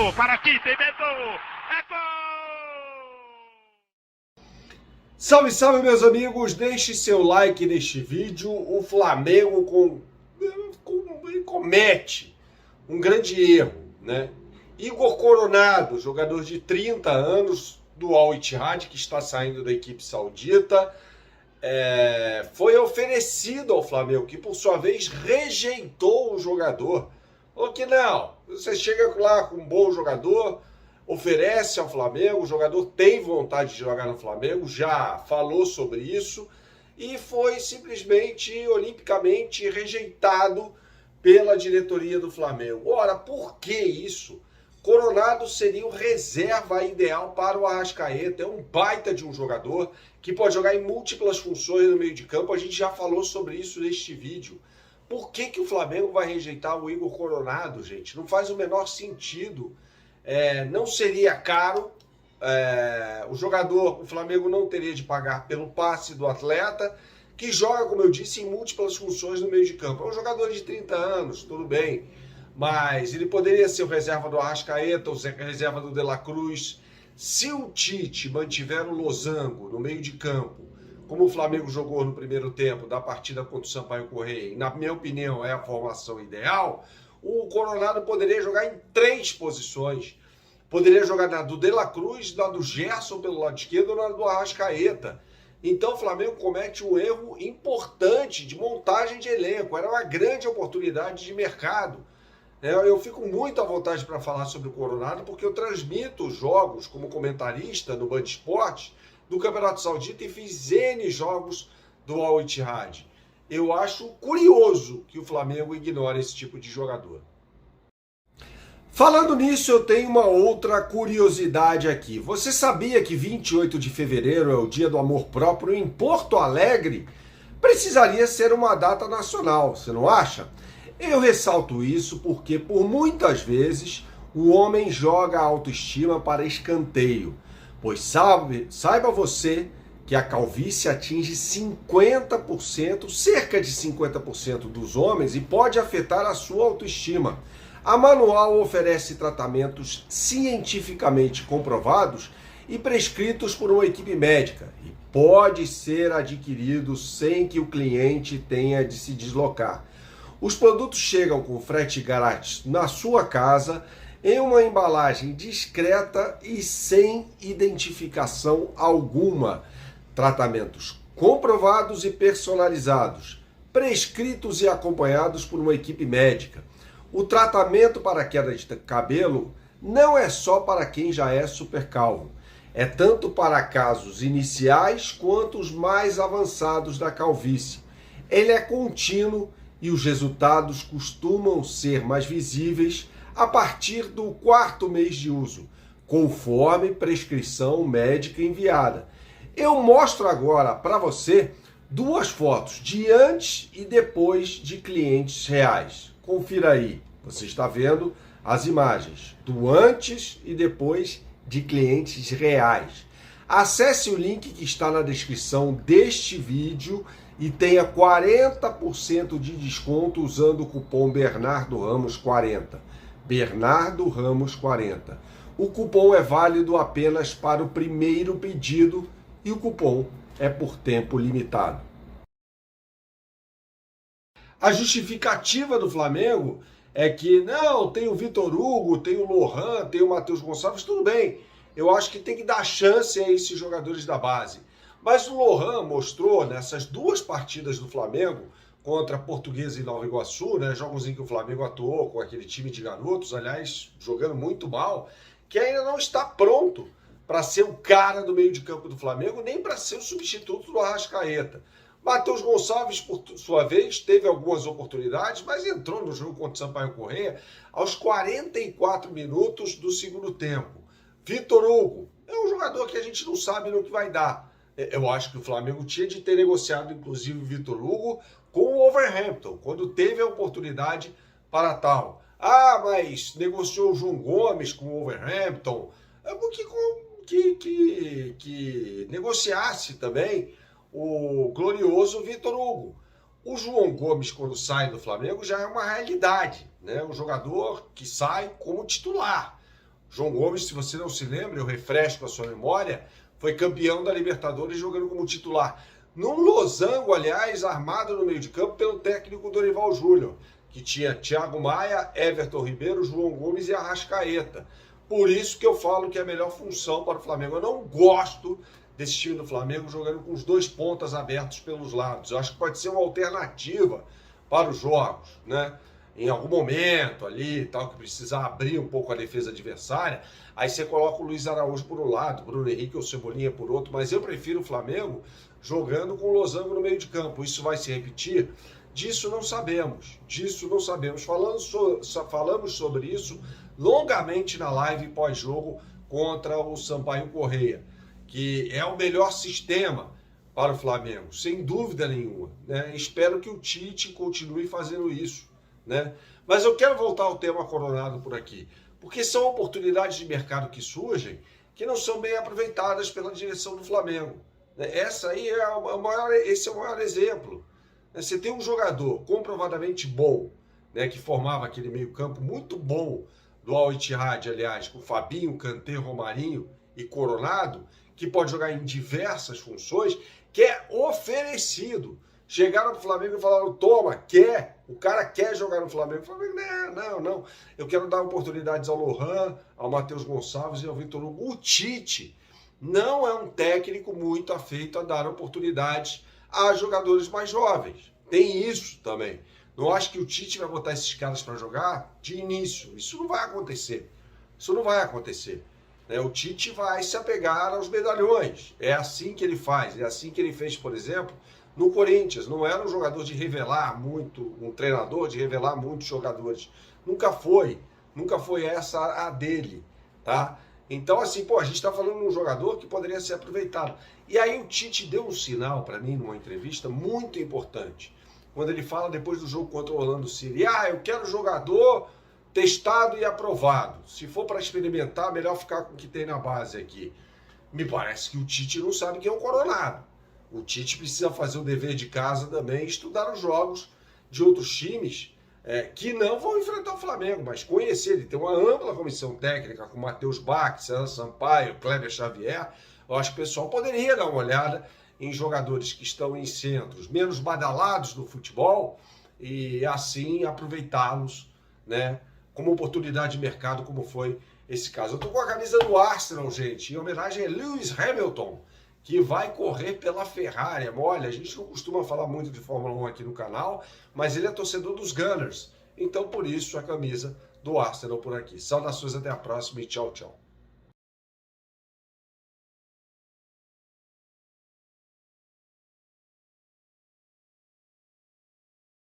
Beto, para aqui, tem Beto, é gol! Salve, salve, meus amigos, deixe seu like neste vídeo. O Flamengo comete um grande erro, né? Igor Coronado, jogador de 30 anos do Al Ittihad, que está saindo da equipe saudita, foi oferecido ao Flamengo, que por sua vez rejeitou o jogador. Falou que não, você chega lá com um bom jogador, oferece ao Flamengo, o jogador tem vontade de jogar no Flamengo, já falou sobre isso, e foi simplesmente, olimpicamente, rejeitado pela diretoria do Flamengo. Ora, por que isso? Coronado seria o reserva ideal para o Arrascaeta, é um baita de um jogador que pode jogar em múltiplas funções no meio de campo, a gente já falou sobre isso neste vídeo. Por que o Flamengo vai rejeitar o Igor Coronado, gente? Não faz o menor sentido. Não seria caro, o Flamengo não teria de pagar pelo passe do atleta, que joga, como eu disse, em múltiplas funções no meio de campo. É um jogador de 30 anos, tudo bem, mas ele poderia ser o reserva do Arrascaeta, o reserva do De La Cruz. Se o Tite mantiver o losango no meio de campo, como o Flamengo jogou no primeiro tempo da partida contra o Sampaio Corrêa, e na minha opinião é a formação ideal, o Coronado poderia jogar em 3 posições. Poderia jogar na do De La Cruz, na do Gerson pelo lado esquerdo ou na do Arrascaeta. Então o Flamengo comete um erro importante de montagem de elenco. Era uma grande oportunidade de mercado. Eu fico muito à vontade para falar sobre o Coronado, porque eu transmito os jogos como comentarista no Band Esportes do Campeonato Saudita e fiz N jogos do Al Ittihad. Eu acho curioso que o Flamengo ignore esse tipo de jogador. Falando nisso, eu tenho uma outra curiosidade aqui. Você sabia que 28 de fevereiro é o Dia do Amor Próprio em Porto Alegre? Precisaria ser uma data nacional, você não acha? Eu ressalto isso porque, por muitas vezes, o homem joga a autoestima para escanteio. Pois saiba você que a calvície atinge 50%, cerca de 50% dos homens e pode afetar a sua autoestima. A Manual oferece tratamentos cientificamente comprovados e prescritos por uma equipe médica e pode ser adquirido sem que o cliente tenha de se deslocar. Os produtos chegam com frete grátis na sua casa, em uma embalagem discreta e sem identificação alguma. Tratamentos comprovados e personalizados, prescritos e acompanhados por uma equipe médica. O tratamento para queda de cabelo não é só para quem já é super calvo. É tanto para casos iniciais quanto os mais avançados da calvície. Ele é contínuo e os resultados costumam ser mais visíveis a partir do 4º mês de uso, conforme prescrição médica enviada. Eu mostro agora para você 2 fotos de antes e depois de clientes reais. Confira aí, você está vendo as imagens do antes e depois de clientes reais. Acesse o link que está na descrição deste vídeo e tenha 40% de desconto usando o cupom Bernardo Ramos 40. Bernardo Ramos 40. O cupom é válido apenas para o primeiro pedido e o cupom é por tempo limitado. A justificativa do Flamengo é que não, tem o Vitor Hugo, tem o Lohan, tem o Matheus Gonçalves, tudo bem. Eu acho que tem que dar chance a esses jogadores da base. Mas o Lohan mostrou nessas 2 partidas do Flamengo, contra Portuguesa e Nova Iguaçu, jogos em que o Flamengo atuou com aquele time de garotos, aliás, jogando muito mal, que ainda não está pronto para ser o cara do meio de campo do Flamengo, nem para ser o substituto do Arrascaeta. Matheus Gonçalves, por sua vez, teve algumas oportunidades, mas entrou no jogo contra o Sampaio Corrêa aos 44 minutos do segundo tempo. Vitor Hugo é um jogador que a gente não sabe no que vai dar. Eu acho que o Flamengo tinha de ter negociado, inclusive, o Vitor Hugo com o Wolverhampton, quando teve a oportunidade para tal. Ah, mas negociou o João Gomes com o Wolverhampton. Que negociasse também o glorioso Vitor Hugo. O João Gomes, quando sai do Flamengo, já é uma realidade, né? Um jogador que sai como titular. João Gomes, se você não se lembra, eu refresco a sua memória, foi campeão da Libertadores jogando como titular. Num losango, aliás, armado no meio de campo pelo técnico Dorival Júnior, que tinha Thiago Maia, Everton Ribeiro, João Gomes e Arrascaeta. Por isso que eu falo que é a melhor função para o Flamengo. Eu não gosto desse time do Flamengo jogando com os dois pontas abertos pelos lados. Eu acho que pode ser uma alternativa para os jogos, né? Em algum momento ali, tal, que precisar abrir um pouco a defesa adversária, aí você coloca o Luiz Araújo por um lado, Bruno Henrique ou Cebolinha por outro, mas eu prefiro o Flamengo jogando com o losango no meio de campo. Isso vai se repetir? Disso não sabemos, Falamos sobre isso longamente na live pós-jogo contra o Sampaio Corrêa, que é o melhor sistema para o Flamengo, sem dúvida nenhuma, né? Espero que o Tite continue fazendo isso, né? Mas eu quero voltar ao tema Coronado por aqui, porque são oportunidades de mercado que surgem que não são bem aproveitadas pela direção do Flamengo. Esse é o maior exemplo. Você tem um jogador comprovadamente bom, né, que formava aquele meio-campo muito bom do Al Ittihad, aliás, com Fabinho, Kanté, Romarinho e Coronado, que pode jogar em diversas funções, que é oferecido. Chegaram pro Flamengo e falaram, toma, quer? O cara quer jogar no Flamengo. O Flamengo, não. Eu quero dar oportunidades ao Lohan, ao Matheus Gonçalves e ao Vitor Hugo. O Tite não é um técnico muito afeito a dar oportunidades a jogadores mais jovens. Tem isso também. Não acho que o Tite vai botar esses caras para jogar de início. Isso não vai acontecer. O Tite vai se apegar aos medalhões. É assim que ele faz. É assim que ele fez, por exemplo, no Corinthians. Não era um jogador de revelar muito, um treinador de revelar muitos jogadores. Nunca foi essa a dele, tá? Então, assim, a gente está falando de um jogador que poderia ser aproveitado. E aí o Tite deu um sinal para mim, numa entrevista, muito importante. Quando ele fala depois do jogo contra o Orlando City, eu quero jogador testado e aprovado. Se for para experimentar, melhor ficar com o que tem na base aqui. Me parece que o Tite não sabe quem é o Coronado. O Tite precisa fazer o dever de casa também, estudar os jogos de outros times que não vão enfrentar o Flamengo, mas conhecer. Ele tem uma ampla comissão técnica com Matheus Bach, César Sampaio, Kleber Xavier. Eu acho que o pessoal poderia dar uma olhada em jogadores que estão em centros menos badalados do futebol e assim aproveitá-los, né, como oportunidade de mercado, como foi esse caso. Eu estou com a camisa do Arsenal, gente, em homenagem a Lewis Hamilton, que vai correr pela Ferrari. Olha, a gente não costuma falar muito de Fórmula 1 aqui no canal, mas ele é torcedor dos Gunners. Então, por isso, a camisa do Arsenal por aqui. Saudações, até a próxima e tchau, tchau.